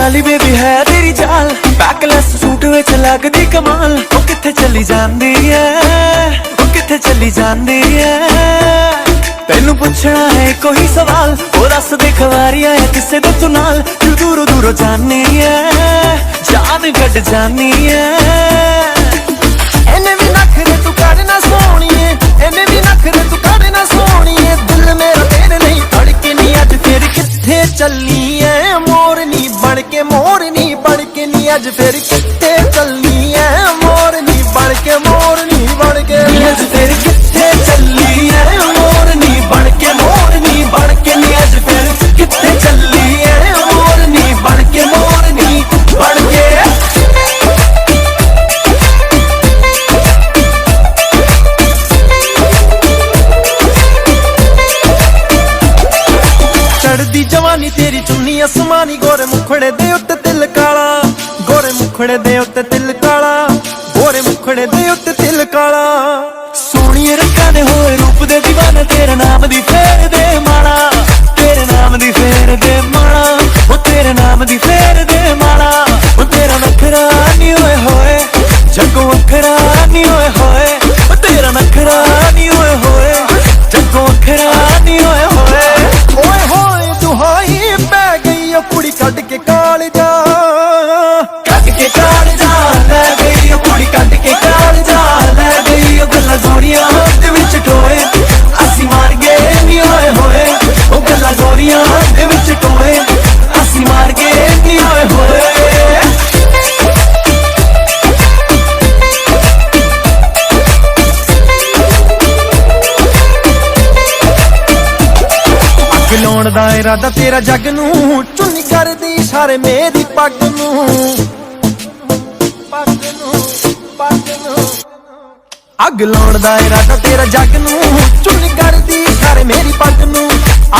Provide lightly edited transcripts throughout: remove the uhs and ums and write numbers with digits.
वाली बेबी है तेरी चाल, बैकलेस सूट विच लगदी कमाल। ओ किथे चली जांदी है, ओ किथे चली जांदी है, तेनू पुछना है कोई सवाल। ओ दस दे खवारिया है किसे दे तू नाल, तू दूरों दूरों जानी है, जान कट जानी है। इन्हें भी नखरे तू करना सोनिए, इन्हें भी नखरे तू करना सोनिए, दिल मेरा तेरे नहीं धड़के नी। अज फिर किथे चलनी है मोरनी बनके, मोरनी बनके नी। अज फिर किथे चलनी है मोरनी बनके, मोरनी बनके। अज फिर किथे चलनी है मोरनी बनके, मोरनी बनके नी। अज फिर किथे चलनी है मोरनी बनके, मोरनी बनके। चढ़दी जवानी तेरी चुन्नी आसमानी, गोरे मुखड़े दे उत्ते तिल काला, गोरे मुखड़े दे उत्ते तिल काला, गोरे मुखड़े दे उत्ते तिल काला। सोहणिए रंगां दे होए रूप दे दीवाने, तेरे नाम दी फेर दे माला, तेरे नाम दी फेर दे माला, ओ तेरे नाम दी फेर दे माला। ओ तेरा नखरा नी होए होए जग्गों अखरा नी होए होए, ओ तेरा नखरा नी होए होए जग्गों अखरा नी होए होए। ओए होए दुहाई पै गई ओ कुड़ी कट के काल जा, कट के काल जा लै गई ओ कुड़ी, कट के काल जा लै गई ओ गल्लां गोरियां दे विच टोए, असी मार गए नी होए होए। ओ गल्लां गोरियां दे विच टोए, असी मार गए नी होए होए। लाउण दा इरादा तेरा जग नू, चुन्नी करदी इशारे मेरी पग नू, पग नू, पग नू। अग लाउण दा इरादा तेरा जग नू, चुन्नी करदी इशारे मेरी पग नू।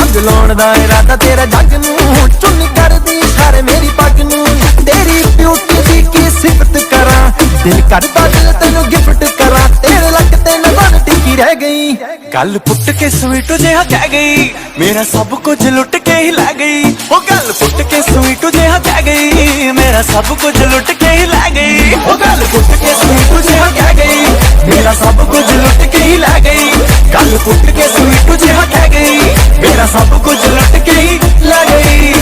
अग लाउण दा इरादा तेरा जग नू, चुन्नी करदी इशारे मेरी पग नू। तेरी ब्यूटी दी की सिफत करा, दिल करदा दिल तैनू गिफ्ट करा, तेरे लक ते नजर टिकी रह गई। गल पुट के स्वीट जिहा कह गई, मेरा सब कुछ लुट के ही लै गई। ओ गल पुट के स्वीट जिहा कह गई, मेरा सब कुछ लुट के ही लै गई। ओ गल पुट के स्वीट जिहा कह गई, मेरा सब कुछ लुट के ही लै गई। गल पुट के स्वीट जिहा कह गई, मेरा सब कुछ लुट के ही लै गई।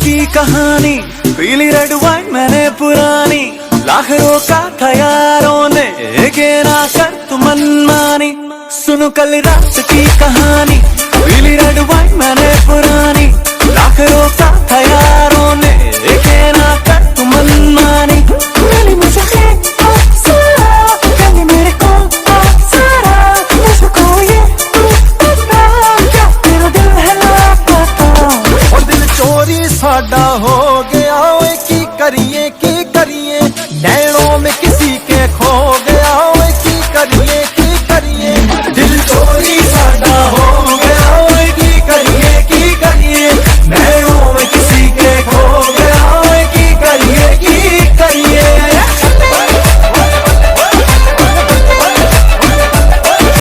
की कहानी पीली रेड वाइन मैंने पुरानी, लाख रोका था यारों ने के ना कर तू मनमानी। सुनो कल रात की कहानी पीली रेड वाइन मैंने पुरानी।